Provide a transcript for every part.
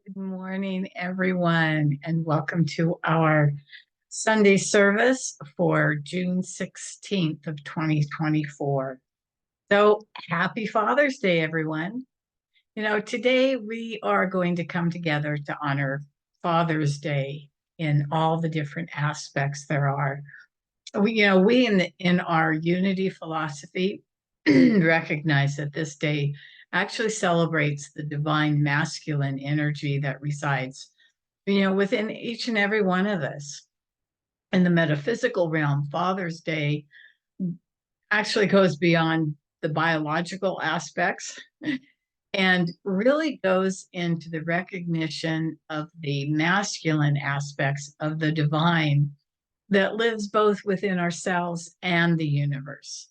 Good morning, everyone, and welcome to our Sunday service for June 16th of 2024. So happy Father's Day, everyone. Today we are going to come together to honor Father's Day in all the different aspects there are. We in our unity philosophy recognize that this day actually celebrates the divine masculine energy that resides, within each and every one of us. In the metaphysical realm, Father's Day actually goes beyond the biological aspects and really goes into the recognition of the masculine aspects of the divine that lives both within ourselves and the universe.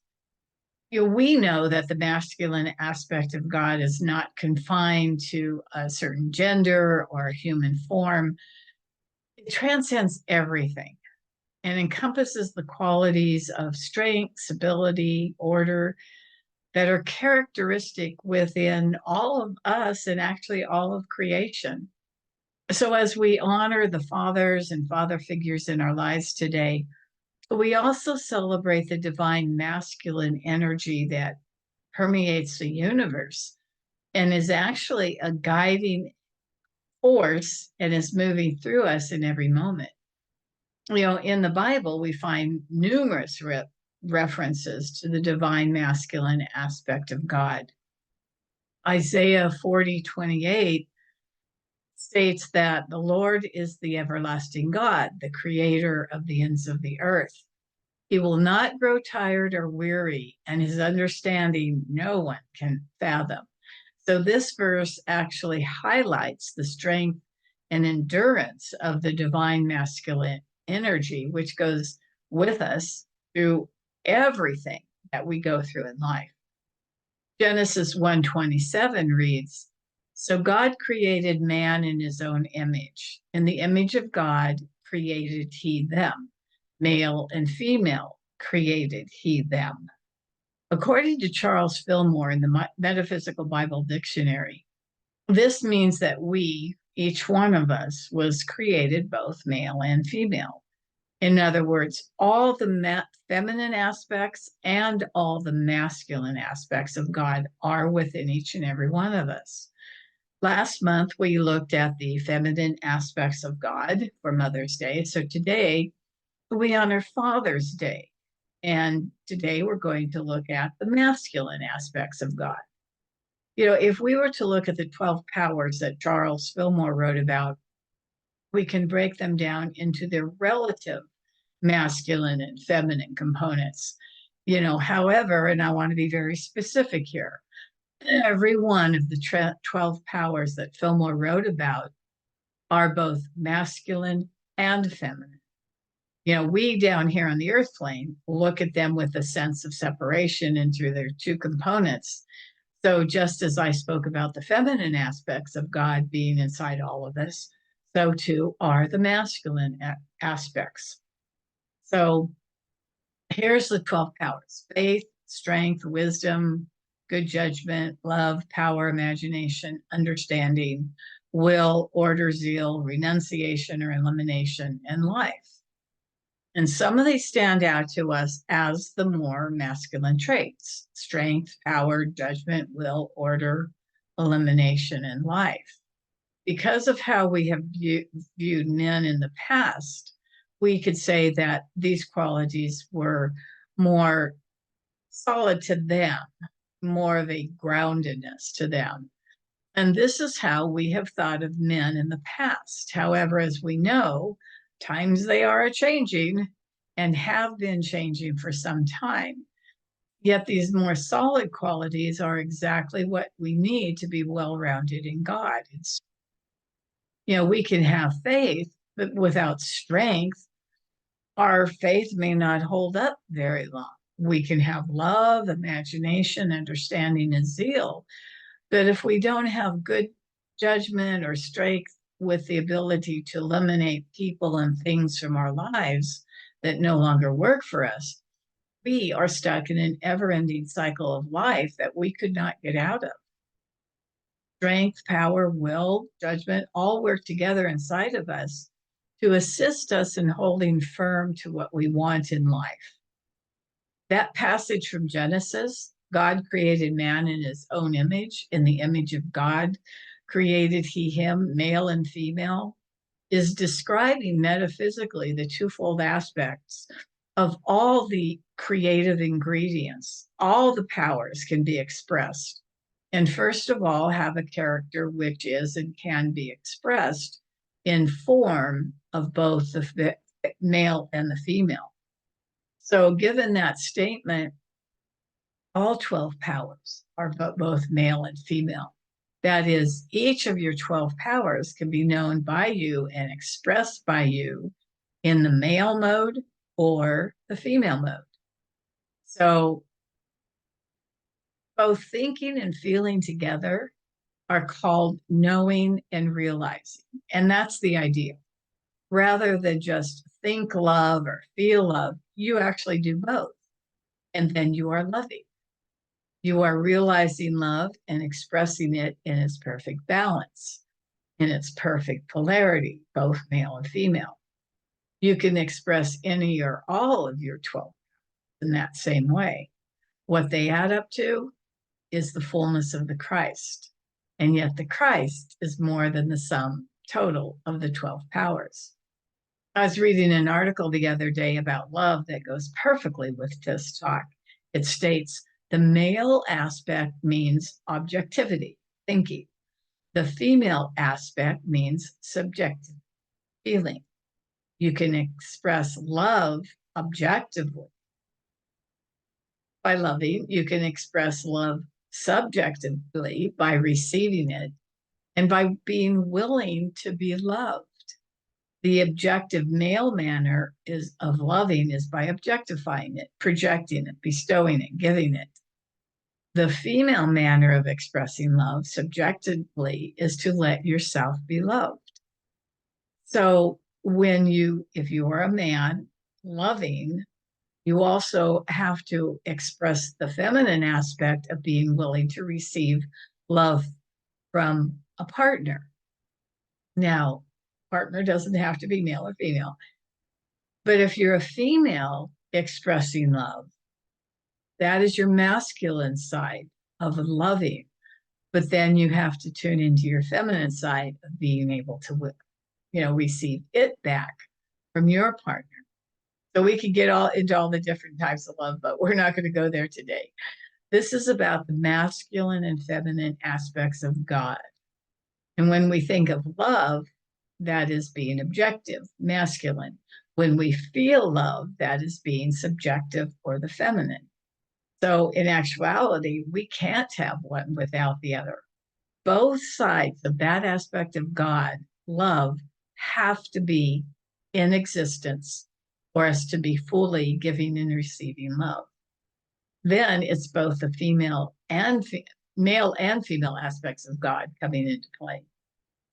We know that the masculine aspect of God is not confined to a certain gender or a human form. It transcends everything and encompasses the qualities of strength, stability, order that are characteristic within all of us and actually all of creation. So, as we honor the fathers and father figures in our lives today, we also celebrate the divine masculine energy that permeates the universe and is actually a guiding force and is moving through us in every moment. In the Bible, we find numerous references to the divine masculine aspect of God. Isaiah 40:28 states that the Lord is the everlasting God, the creator of the ends of the earth. He will not grow tired or weary, and his understanding no one can fathom. So this verse actually highlights the strength and endurance of the divine masculine energy, which goes with us through everything that we go through in life. Genesis 1:27 reads, "So God created man in his own image. In the image of God created he them. Male and female created he them." According to Charles Fillmore in the Metaphysical Bible Dictionary, this means that we, each one of us, was created both male and female. In other words, all the feminine aspects and all the masculine aspects of God are within each and every one of us. Last month, we looked at the feminine aspects of God for Mother's Day. So today, we honor Father's Day. And today we're going to look at the masculine aspects of God. If we were to look at the 12 powers that Charles Fillmore wrote about, we can break them down into their relative masculine and feminine components. However, and I want to be very specific here, every one of the 12 powers that Fillmore wrote about are both masculine and feminine. We down here on the earth plane look at them with a sense of separation into their two components. So just as I spoke about the feminine aspects of God being inside all of us, so too are the masculine aspects. So here's the 12 powers: faith, strength, wisdom, good judgment, love, power, imagination, understanding, will, order, zeal, renunciation or elimination, and life. And some of these stand out to us as the more masculine traits: strength, power, judgment, will, order, elimination, and life. Because of how we have viewed men in the past, we could say that these qualities were more solid to them, more of a groundedness to them. And this is how we have thought of men in the past. However, as we know, times they are changing and have been changing for some time. Yet these more solid qualities are exactly what we need to be well-rounded in God. We can have faith, but without strength, our faith may not hold up very long. We can have love, imagination, understanding, and zeal. But if we don't have good judgment or strength with the ability to eliminate people and things from our lives that no longer work for us, we are stuck in an ever-ending cycle of life that we could not get out of. Strength, power, will, judgment, all work together inside of us to assist us in holding firm to what we want in life. That passage from Genesis, God created man in his own image. In the image of God created he him, male and female, is describing metaphysically the twofold aspects of all the creative ingredients. All the powers can be expressed. And first of all, have a character which is and can be expressed in form of both the male and the female. So given that statement, all 12 powers are both male and female. That is, each of your 12 powers can be known by you and expressed by you in the male mode or the female mode. So both thinking and feeling together are called knowing and realizing. And that's the idea. Rather than just think love or feel love, you actually do both. And then you are loving. You are realizing love and expressing it in its perfect balance, in its perfect polarity, both male and female. You can express any or all of your 12 in that same way. What they add up to is the fullness of the Christ. And yet the Christ is more than the sum total of the 12 powers. I was reading an article the other day about love that goes perfectly with this talk. It states, the male aspect means objectivity, thinking. The female aspect means subjective, feeling. You can express love objectively by loving. You can express love subjectively by receiving it and by being willing to be loved. The objective male manner of loving is by objectifying it, projecting it, bestowing it, giving it. The female manner of expressing love subjectively is to let yourself be loved. So if you are a man loving, you also have to express the feminine aspect of being willing to receive love from a partner. Now, partner doesn't have to be male or female, but if you're a female expressing love, that is your masculine side of loving. But then you have to tune into your feminine side of being able to, receive it back from your partner. So we could get into all the different types of love, but we're not going to go there today. This is about the masculine and feminine aspects of God. And when we think of love, that is being objective, masculine. When we feel love, that is being subjective or the feminine. So in actuality, we can't have one without the other. Both sides of that aspect of God, love, have to be in existence for us to be fully giving and receiving love. Then it's both the male and female aspects of God coming into play.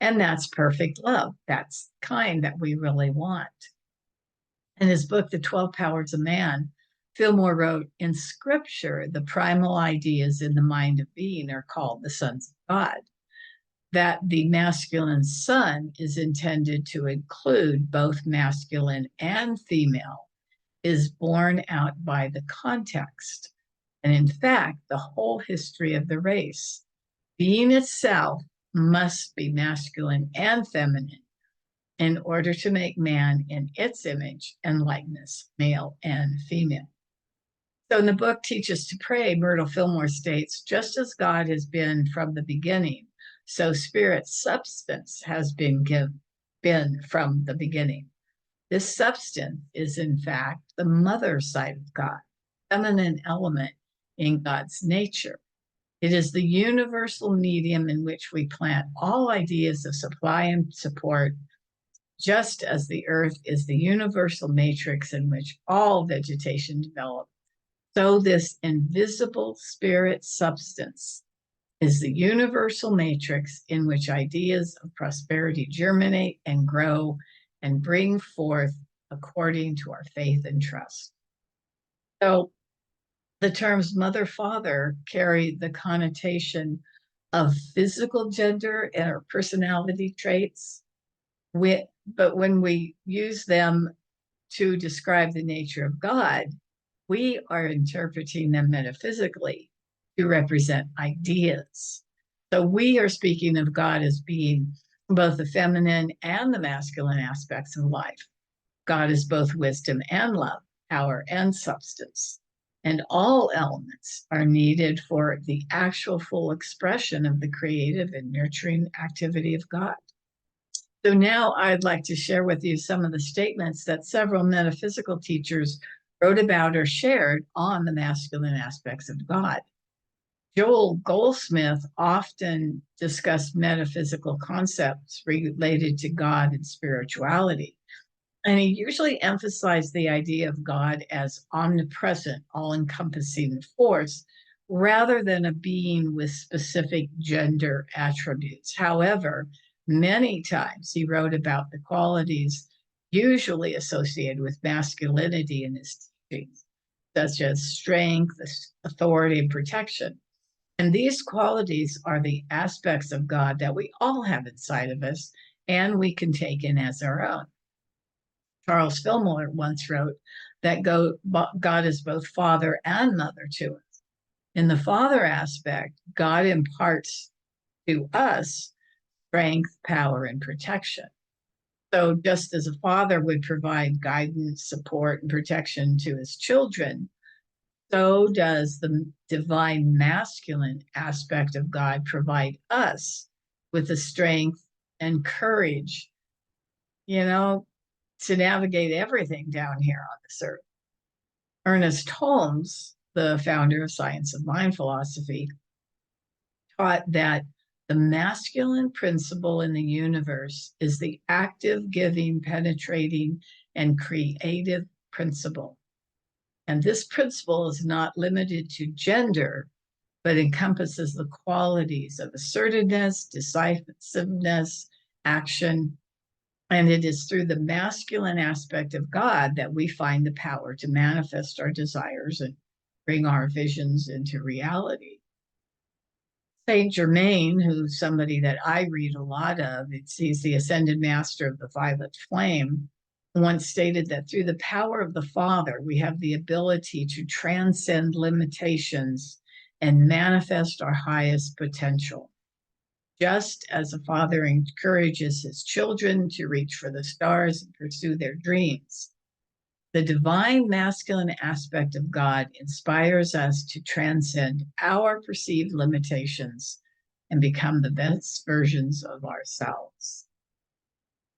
And that's perfect love. That's the kind that we really want. In his book, The 12 Powers of Man, Fillmore wrote, in Scripture, the primal ideas in the mind of being are called the sons of God. That the masculine son is intended to include both masculine and female is borne out by the context. And in fact, the whole history of the race, being itself, must be masculine and feminine in order to make man in its image and likeness, male and female. So in the book Teach Us to Pray, Myrtle Fillmore states, just as God has been from the beginning, so spirit's substance has been from the beginning. This substance is in fact the mother side of God, feminine element in God's nature. It is the universal medium in which we plant all ideas of supply and support, just as the earth is the universal matrix in which all vegetation develops. So this invisible spirit substance is the universal matrix in which ideas of prosperity germinate and grow and bring forth according to our faith and trust. So the terms mother, father carry the connotation of physical gender and our personality traits. But when we use them to describe the nature of God, we are interpreting them metaphysically to represent ideas. So we are speaking of God as being both the feminine and the masculine aspects of life. God is both wisdom and love, power and substance. And all elements are needed for the actual full expression of the creative and nurturing activity of God. So now I'd like to share with you some of the statements that several metaphysical teachers wrote about or shared on the masculine aspects of God. Joel Goldsmith often discussed metaphysical concepts related to God and spirituality. And he usually emphasized the idea of God as omnipresent, all-encompassing force, rather than a being with specific gender attributes. However, many times he wrote about the qualities usually associated with masculinity in his teachings, such as strength, authority, and protection. And these qualities are the aspects of God that we all have inside of us and we can take in as our own. Charles Fillmore once wrote that God is both father and mother to us. In the father aspect, God imparts to us strength, power, and protection. So just as a father would provide guidance, support, and protection to his children, so does the divine masculine aspect of God provide us with the strength and courage, to navigate everything down here on this earth. Ernest Holmes, the founder of Science of Mind philosophy, taught that the masculine principle in the universe is the active, giving, penetrating, and creative principle. And this principle is not limited to gender, but encompasses the qualities of assertiveness, decisiveness, action. And it is through the masculine aspect of God that we find the power to manifest our desires and bring our visions into reality. Saint Germain, who's somebody that I read a lot of, he's the ascended master of the violet flame, once stated that through the power of the Father, we have the ability to transcend limitations and manifest our highest potential. Just as a father encourages his children to reach for the stars and pursue their dreams, the divine masculine aspect of God inspires us to transcend our perceived limitations and become the best versions of ourselves.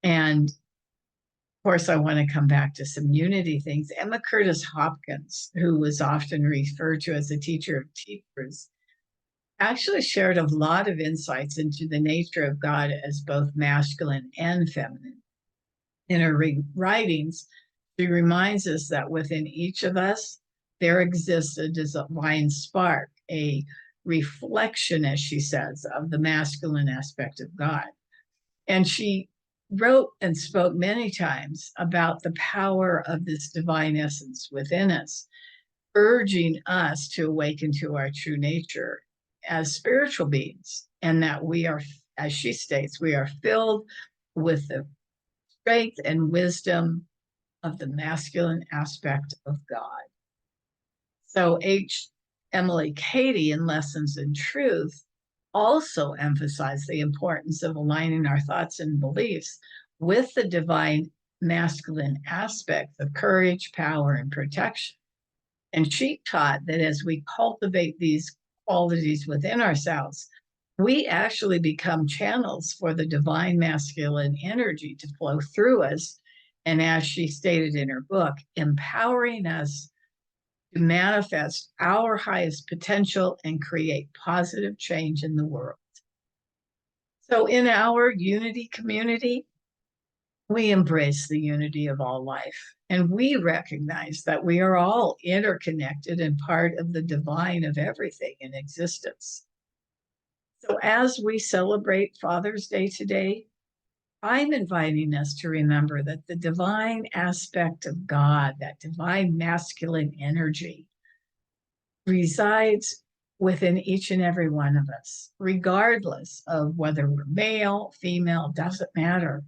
And of course, I want to come back to some unity things. Emma Curtis Hopkins, who was often referred to as a teacher of teachers, actually shared a lot of insights into the nature of God as both masculine and feminine. In her writings, she reminds us that within each of us, there exists a divine spark, a reflection, as she says, of the masculine aspect of God. And she wrote and spoke many times about the power of this divine essence within us, urging us to awaken to our true nature as spiritual beings, and that we are, as she states, we are filled with the strength and wisdom of the masculine aspect of God. So Emily Cady in Lessons in Truth also emphasized the importance of aligning our thoughts and beliefs with the divine masculine aspects of courage, power, and protection. And she taught that as we cultivate these qualities within ourselves, we actually become channels for the divine masculine energy to flow through us. And as she stated in her book, empowering us to manifest our highest potential and create positive change in the world. So in our unity community, we embrace the unity of all life, and we recognize that we are all interconnected and part of the divine of everything in existence. So as we celebrate Father's Day today, I'm inviting us to remember that the divine aspect of God, that divine masculine energy, resides within each and every one of us, regardless of whether we're male, female, doesn't matter.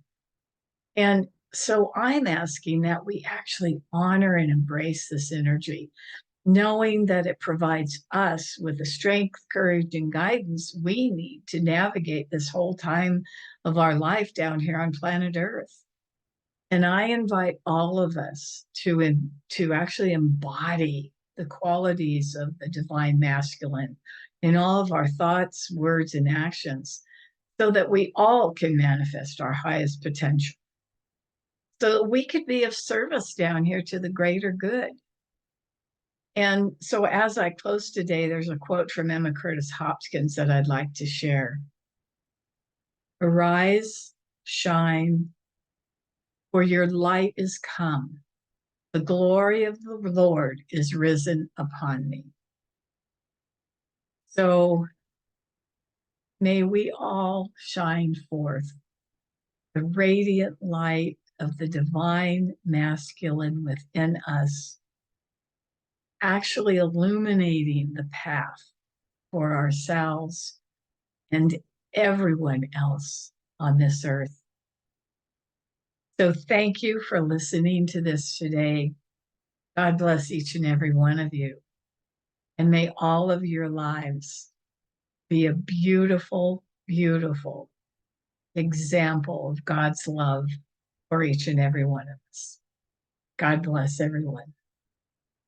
And so I'm asking that we actually honor and embrace this energy, knowing that it provides us with the strength, courage, and guidance we need to navigate this whole time of our life down here on planet Earth. And I invite all of us to actually embody the qualities of the divine masculine in all of our thoughts, words, and actions so that we all can manifest our highest potential, so that we could be of service down here to the greater good. And so as I close today, there's a quote from Emma Curtis Hopkins that I'd like to share. Arise, shine, for your light is come. The glory of the Lord is risen upon me. So may we all shine forth the radiant light of the divine masculine within us, actually illuminating the path for ourselves and everyone else on this earth. So thank you for listening to this today. God bless each and every one of you. And may all of your lives be a beautiful, beautiful example of God's love for each and every one of us. God bless everyone.